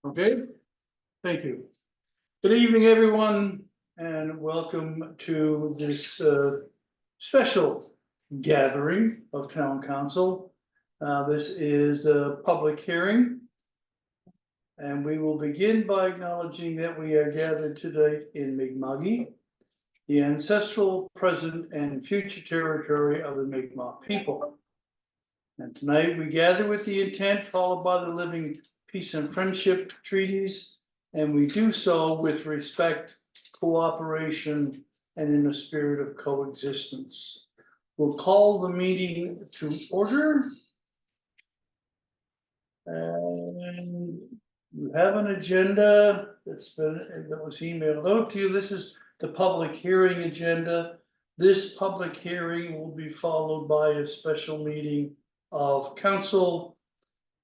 Okay, thank you. Good evening, everyone, and welcome to this special gathering of town council. This is a public hearing. And we will begin by acknowledging that we are gathered today in Mi'kmaq, the ancestral, present, and future territory of the Mi'kmaq people. And tonight we gather with the intent followed by the living peace and friendship treaties, and we do so with respect, cooperation, and in a spirit of coexistence. We'll call the meeting to order. And you have an agenda that was emailed out to you. This is the public hearing agenda. This public hearing will be followed by a special meeting of council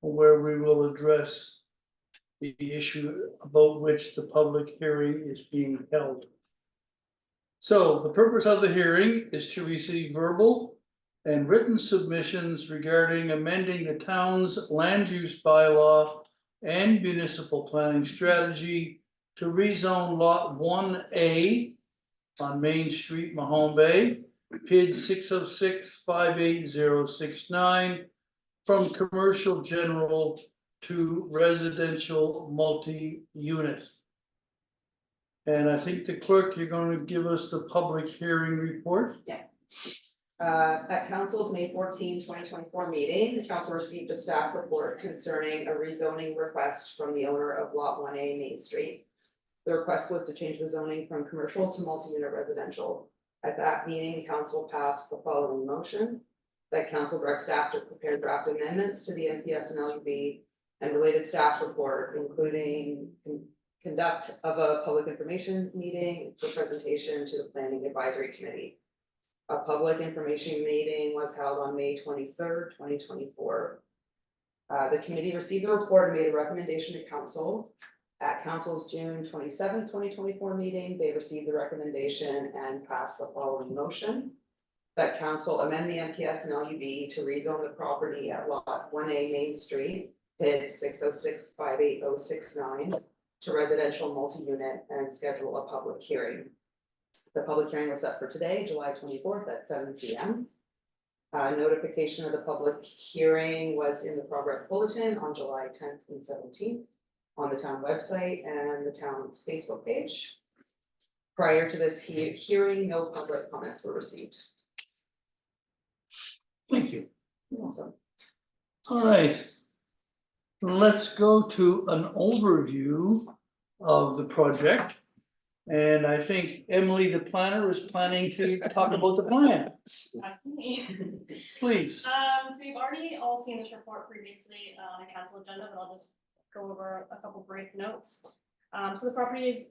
where we will address the issue about which the public hearing is being held. So the purpose of the hearing is to receive verbal and written submissions regarding amending the town's land use bylaw and municipal planning strategy to rezone lot 1A on Main Street, Mahone Bay, PID 606-58069, from commercial general to residential multi-unit. And I think the clerk, you're going to give us the public hearing report. Yeah. At council's May 14, 2024 meeting, the council received a staff report concerning a rezoning request from the owner of lot 1A Main Street. The request was to change the zoning from commercial to multi-unit residential. At that meeting, council passed the following motion: that council direct staff to prepare draft amendments to the MPS and LUB and related staff report, including conduct of a public information meeting for presentation to the planning advisory committee. A public information meeting was held on May 23rd, 2024. The committee received the report and made a recommendation to council. At council's June 27th, 2024 meeting, they received the recommendation and passed the following motion: that council amend the MPS and LUB to rezone the property at lot 1A Main Street, PID 606-58069, to residential multi-unit and schedule a public hearing. The public hearing was set for today, July 24th at 7 p.m. Notification of the public hearing was in the progress bulletin on July 10th and 17th on the town website and the town's Facebook page. Prior to this hearing, no public comments were received. Thank you. You're welcome. All right. Let's go to an overview of the project. And I think Emily, the planner, is planning to talk about the plan. That's me. Please. So you've already all seen this report previously on a council agenda, but I'll just go over a couple brief notes. So the property is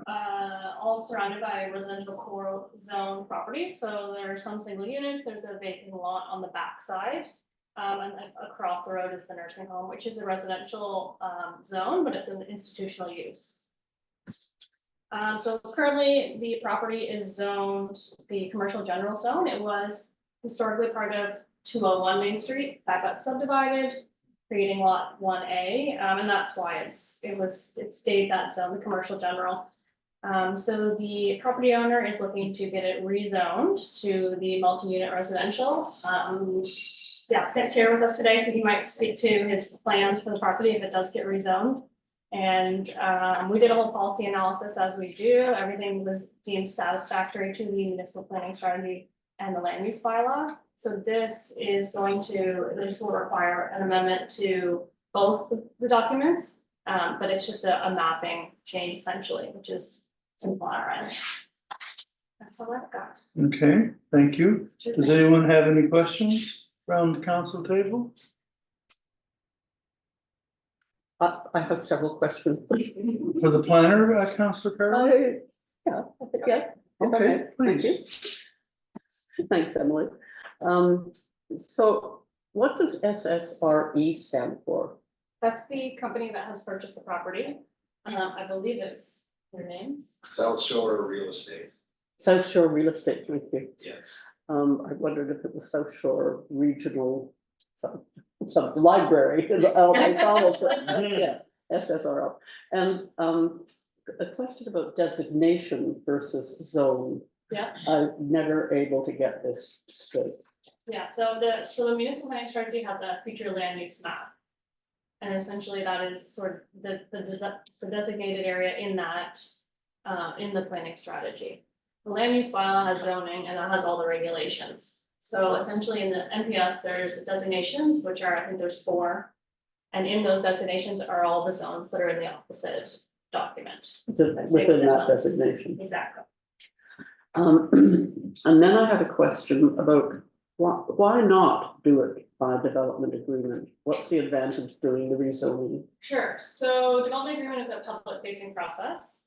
all surrounded by residential core zone properties. So there are some single units, there's a vacant lot on the back side. And across the road is the nursing home, which is a residential zone, but it's an institutional use. So currently the property is zoned the commercial general zone. It was historically part of 201 Main Street. That got subdivided, creating lot 1A, and that's why it stayed that zone, the commercial general. So the property owner is looking to get it rezoned to the multi-unit residential. The applicant's here with us today, so he might speak to his plans for the property if it does get rezoned. And we did a whole policy analysis as we do. Everything was deemed satisfactory to the municipal planning strategy and the land use bylaw. So this will require an amendment to both the documents, but it's just a mapping change essentially, which is simple on our end. That's all I've got. Okay, thank you. Sure Does thing. anyone have any questions around the council table? I have several questions. For the planner, Councillor Carroll? Yeah, I think, yeah. Okay, Thank you. please. Thanks, Emily. So what does SSRE stand for? That's the company that has purchased the property. I believe it's their names. South Shore Real Estate, South Shore Real Estate, thank you. yes. I wondered if it was South Shore Regional, some library. Yeah. SSRL. And a question about designation versus zone. Yeah. I'm never able to get this straight. Yeah, so the municipal planning strategy has a future land use map. And essentially that is sort of the designated area in that, in the planning strategy. The land use bylaw has zoning and that has all the regulations. So essentially in the NPS, there's designations, which are, I think there's 4. And in those designations are all the zones that are in the opposite document. Within that designation. Exactly. And then I had a question about why not do it by development agreement? What's the advantage of doing the rezoning? Sure, so development agreement is a public facing process.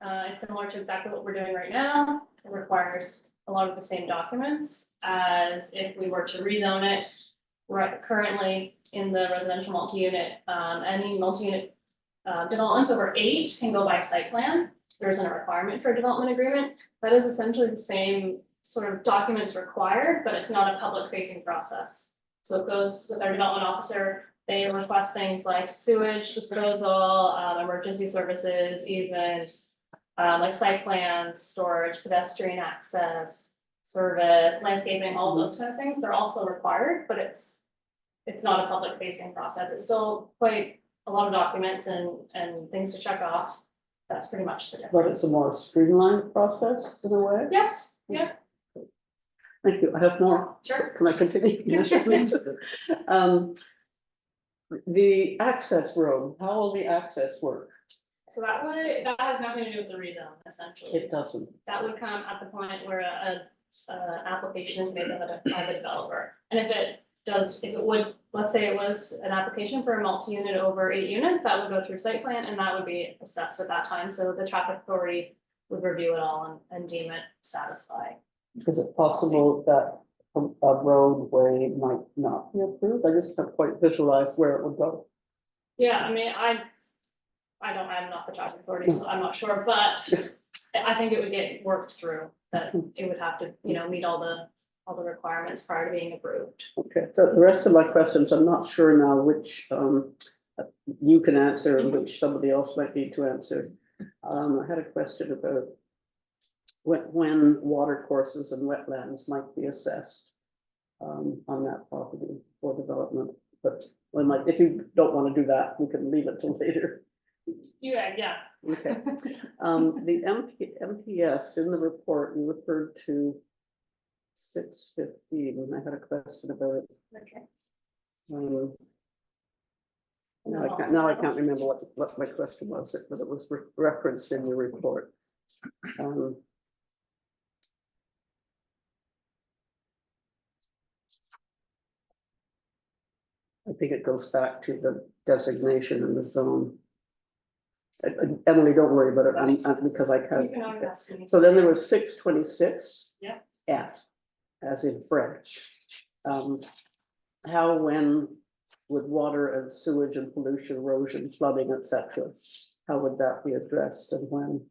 It's similar to exactly what we're doing right now. It requires a lot of the same documents as if we were to rezone it. Right, currently in the residential multi-unit, any multi-unit developments over 8 can go by site plan. There isn't a requirement for a development agreement. That is essentially the same sort of documents required, but it's not a public facing process. So it goes with our development officer. They request things like sewage disposal, emergency services, easements, like site plans, storage, pedestrian access, service, landscaping, all those kind of things. They're also required, but it's not a public facing process. It's still quite a lot of documents and things to check off. That's pretty much the difference. But it's a more streamlined process in a way? Yes, yeah, Thank you. I have more. sure. Can I continue? Yes, please. The access road, how will the access work? So that has nothing to do with the rezone, essentially. It doesn't. That would come at the point where a application is made by the developer. And if it would, let's say it was an application for a multi-unit over 8 units, that would go through site plan and that would be assessed at that time. So the traffic authority would review it all and deem it satisfied. Is it possible that a roadway might not be approved? I just can't quite visualize where it would go. Yeah, I mean, I'm not the traffic authority, so I'm not sure, but I think it would get worked through, that it would have to, meet all the requirements prior to being approved. Okay, so the rest of my questions, I'm not sure now which you can answer and which somebody else might need to answer. I had a question about when water courses and wetlands might be assessed on that property for development. But if you don't want to do that, we can leave it till later. Yeah. Okay. The MPS in the report, you referred to 615, and I had a question about it. Okay. Now I can't remember what my question was, but it was referenced in your report. I think it goes back to the designation in the zone. Emily, don't worry about it, because I You can't. can always ask me. So then there was 626. Yeah. F, as in French. How, when would water and sewage and pollution, erosion, flooding, etc. How would that be addressed and when?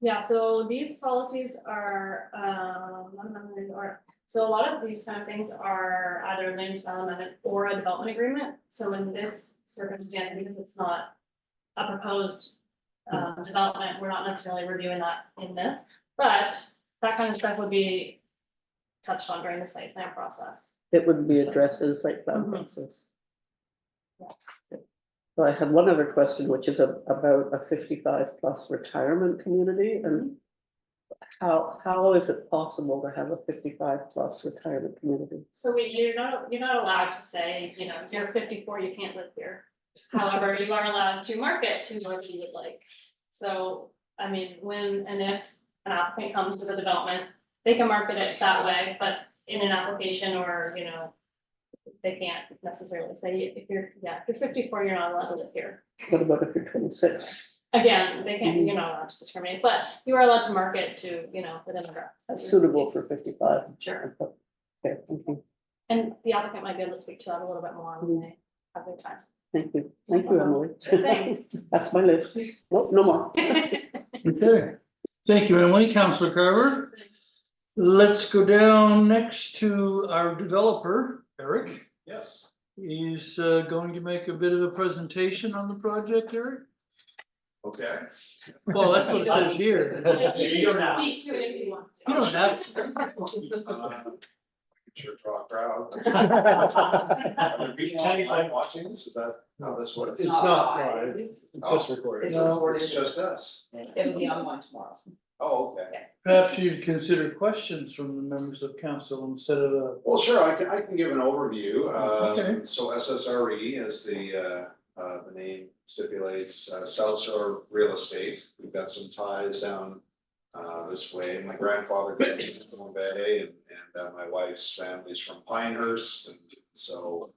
Yeah, so these policies are, so a lot of these kind of things are either land use bylaw amendment or a development agreement. So in this circumstance, because it's not a proposed development, we're not necessarily reviewing that in this, but that kind of stuff would be touched on during the site plan process. It would be addressed in the site plan Mhm. process. So I had one other question, which is about a 55+ retirement community, and how is it possible to have a 55+ retirement community? So you're not allowed to say, you're 54, you can't live here. However, you are allowed to market to what you would like. So, I mean, when and if an applicant comes with a development, they can market it that way, but in an application or, they can't necessarily say if you're 54, you're not allowed to live here. What about if you're 26? Again, they can't, you're not allowed to discriminate, but you are allowed to market to, the demographic. That's suitable for 55. Sure. Okay, thank you. And the applicant might be able to speak to that a little bit more when they have their time. Thank you. Thank you, Emily. Sure thing. That's my list. Nope, no more. Okay, thank you, Emily. Councillor Carver. Let's go down next to our developer, Eric. Yes. is going to make a bit of a presentation on the project, Eric. Okay. Well, that's what it says here. You can speak to it if you want to. You don't have to. Sure draw a crowd. Are there people online watching this? Is that how this works? It's not live, it's just recorded. It's No, recorded. It's just us. It'll be on one tomorrow. Oh, okay. Perhaps you'd consider questions from the members of council instead of a. Well, sure, I can give an overview. Okay. So SSRE, as the name stipulates, South Shore Real Estate. We've got some ties down this way. My grandfather grew up in Long Bay, and my wife's family's from Pinehurst, and so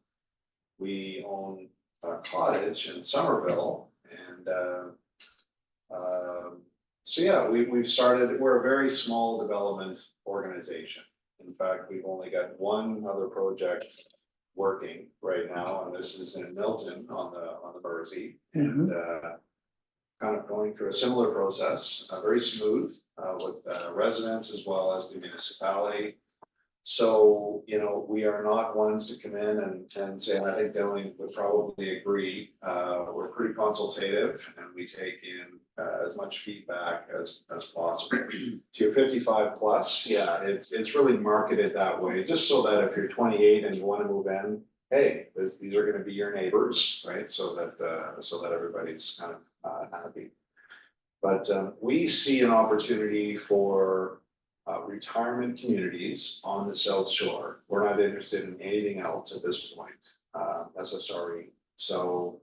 we own a cottage in Somerville, and so yeah, we've started. We're a very small development organization. In fact, we've only got one other project working right now, and this is in Milton on the Mersey, and kind of going through a similar process, very smooth, with residents as well as the municipality. So, you know, we are not ones to come in and say, and I think Dylan would probably agree, we're pretty consultative and we take in as much feedback as possible. To your 55 plus, yeah, it's really marketed that way, just so that if you're 28 and you want to move in, hey, these are gonna be your neighbors, right? So that everybody's kind of happy. But we see an opportunity for retirement communities on the South Shore. We're not interested in anything else at this point, SSRE. So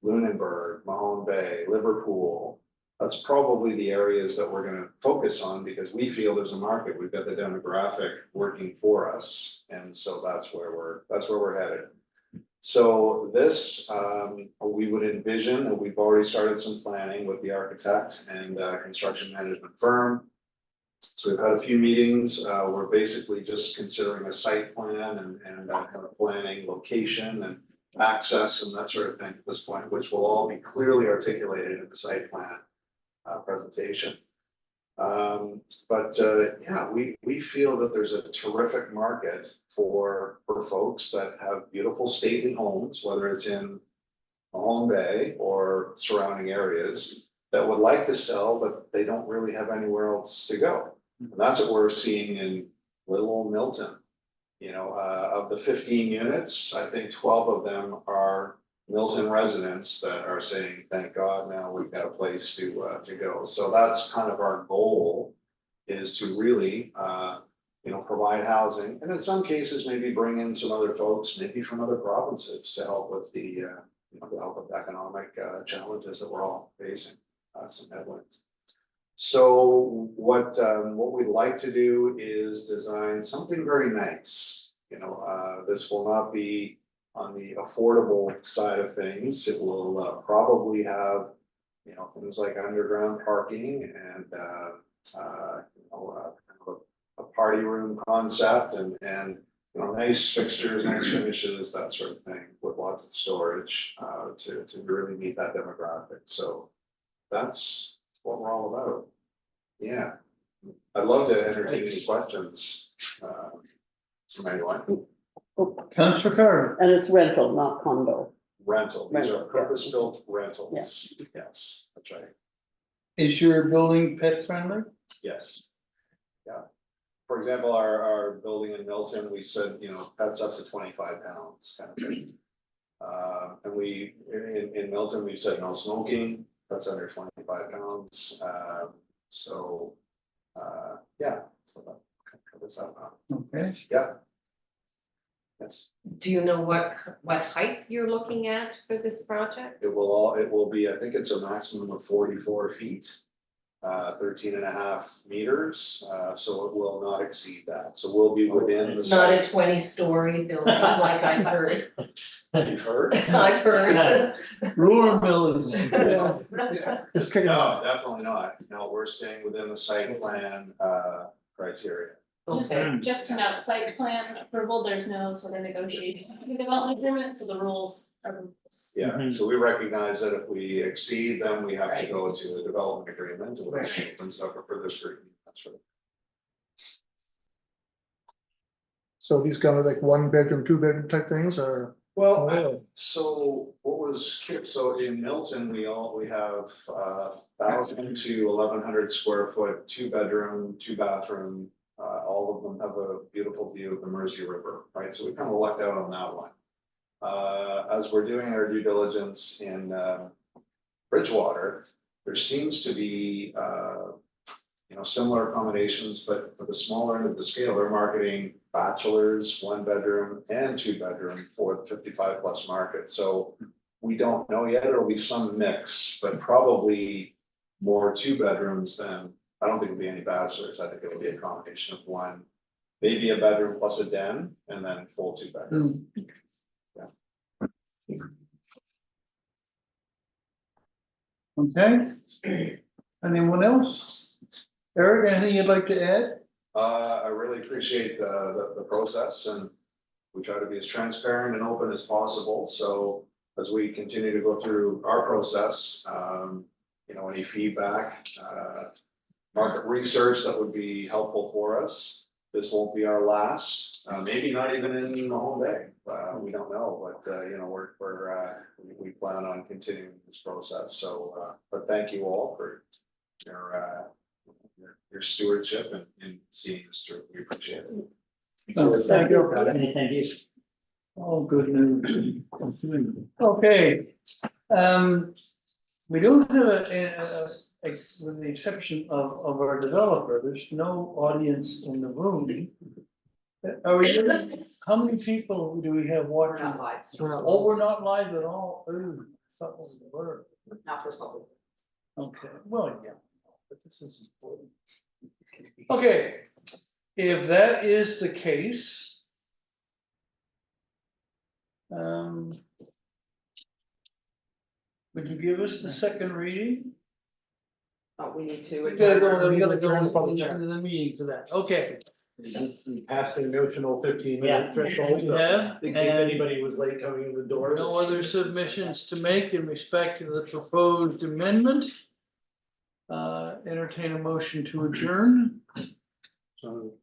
Lunenburg, Mahone Bay, Liverpool, that's probably the areas that we're gonna focus on because we feel there's a market. We've got the demographic working for us. And so that's where we're headed. So this, we would envision, and we've already started some planning with the architect and construction management firm. So we've had a few meetings. We're basically just considering a site plan and kind of planning location and access and that sort of thing at this point, which will all be clearly articulated in the site plan presentation. Yeah, we feel that there's a terrific market for folks that have beautiful stately homes, whether it's in Mahone Bay or surrounding areas, that would like to sell, but they don't really have anywhere else to go. And that's what we're seeing in little old Milton. You know, of the 15 units, I think 12 of them are Milton residents that are saying, thank God, now we've got a place to go. So that's kind of our goal, is to really, provide housing. And in some cases, maybe bring in some other folks, maybe from other provinces to help with the help with economic challenges that we're all facing, some headwinds. So what we'd like to do is design something very nice. This will not be on the affordable side of things. It will probably have, things like underground parking and kind of a party room concept and nice fixtures, nice finishes, that sort of thing, with lots of storage to really meet that demographic. So that's what we're all about. Yeah, I'd love to entertain any questions from anyone. Councillor Carter. And it's rental, not condo. Rental, these are Rental, yeah. purpose-built rentals. Yes, that's right. Is your building pet friendly? Yes. Yeah. For example, our building in Milton, we said, pets up to 25 pounds kind of thing. And in Milton, we said no smoking, that's under 25 pounds. So that covers that now. Okay. Yeah. Yes, Do you know what height you're looking at for this project? it will be, I think it's a maximum of 44 feet. 13.5 meters, so it will not exceed that. So we'll be within the It's not site. a 20-story building like I've heard. You've heard? I've heard. Rumor mill is. Yeah. Just kidding. No, definitely not. No, we're staying within the site plan criteria. Okay. Just to note, site plan approval, there's no sort of negotiation of the development agreement, so the rules are the rules. Yeah, so we recognize that if we exceed them, we have to go to a development agreement, which opens up for further scrutiny. That's right. So these kind of like 1 bedroom, 2 bedroom type things, or Well, so what was, so in Milton, we have 1,000 to 1,100 square foot, 2-bedroom, 2-bathroom. All of them have a beautiful view of the Mersey River, right? So we kind of lucked out on that one. As we're doing our due diligence in Bridgewater, there seems to be similar accommodations, but for the smaller end of the scale, they're marketing bachelors, 1-bedroom and 2-bedroom for the 55+ market. So we don't know yet. It'll be some mix, but probably more 2-bedrooms than, I don't think it'll be any bachelors. I think it'll be a combination of one, maybe a bedroom plus a den, and then full 2-bedroom. Okay. Anyone else? Eric, anything you'd like to add? I really appreciate the process, and we try to be as transparent and open as possible. So as we continue to go through our process, any feedback, market research that would be helpful for us. This won't be our last, maybe not even in the whole day. We don't know, but we plan on continuing this process. So, but thank you all for your stewardship and seeing this through. We appreciate it. Thank you. Thank you. All good news. Okay. We don't have with the exception of our developer, there's no audience in the room. Are we, how many people do we have We're watching? not live, Oh, we're not live at all. Ooh, thought we were. not for public. Okay, well, yeah, but this is important. Okay, if that is the case. Would you give us the second reading? Oh, we need to. We gotta go We gotta go into the meeting for that, okay. Past the emotional 15-minute Yeah. threshold, so Yeah, in case and anybody was late coming in the door. no other submissions to make in respect to the proposed amendment. Entertain a motion to adjourn. So,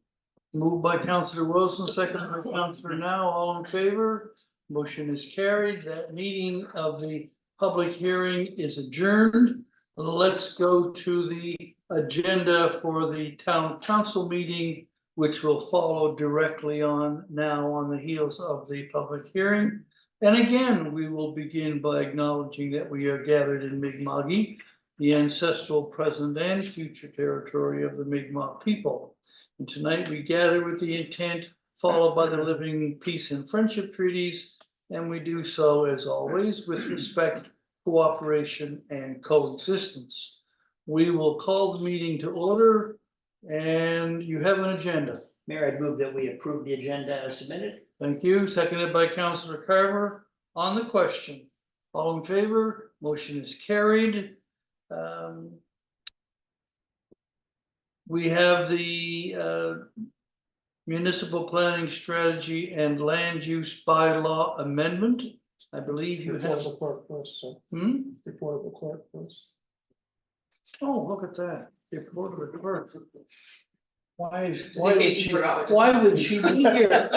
Moved by Councillor Wilson, seconded by Councillor Now, all in favor. Motion is carried. That meeting of the public hearing is adjourned. Let's go to the agenda for the town council meeting, which will follow directly on the heels of the public hearing. And again, we will begin by acknowledging that we are gathered in Mi'kma'ki, the ancestral, present, and future territory of the Mi'kmaq people. And tonight we gather with the intent followed by the living peace and friendship treaties, and we do so as always with respect, cooperation, and coexistence. We will call the meeting to order, and you have an agenda. Mayor, I'd move that we approve the agenda as submitted. Thank you, seconded by Councillor Carver. On the question, all in favor, motion is carried. We have the municipal planning strategy and land use bylaw amendment. I believe you before have. the clerk first, so Hmm? before the clerk first. Oh, look at that. Report of the clerk. Why is, Just in why would case you she, forgot what to why say. would she be here?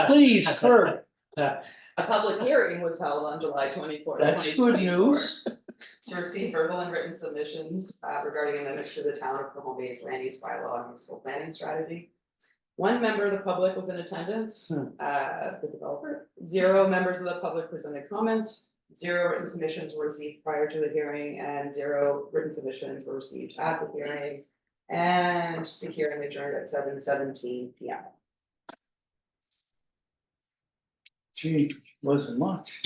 Please, clerk, A public hearing was held on July 24th. that's good 2024, news. To receive verbal and written submissions regarding amendments to the town of Como Bay's land use bylaw and municipal planning strategy. One member of the public was in attendance, the developer. 0 members of the public presented comments. 0 written submissions were received prior to the hearing, and 0 written submissions were received at the hearing. And the hearing adjourned at 7:17 p.m. Gee, wasn't much.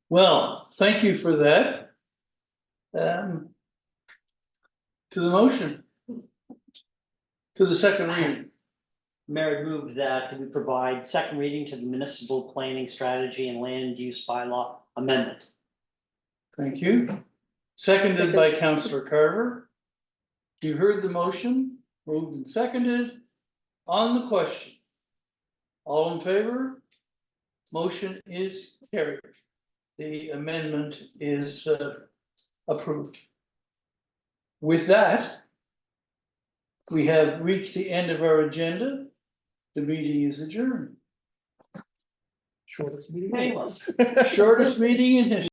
Well, thank you for that. To the motion. To the second reading. Mayor, I'd move that we provide second reading to the municipal planning strategy and land use bylaw amendment. Thank you. Seconded by Councillor Carver. You heard the motion, moved and seconded. On the question. All in favor? Motion is carried. The amendment is approved. With that, we have reached the end of our agenda. The meeting is adjourned. Shortest meeting. Painless. Shortest meeting in history.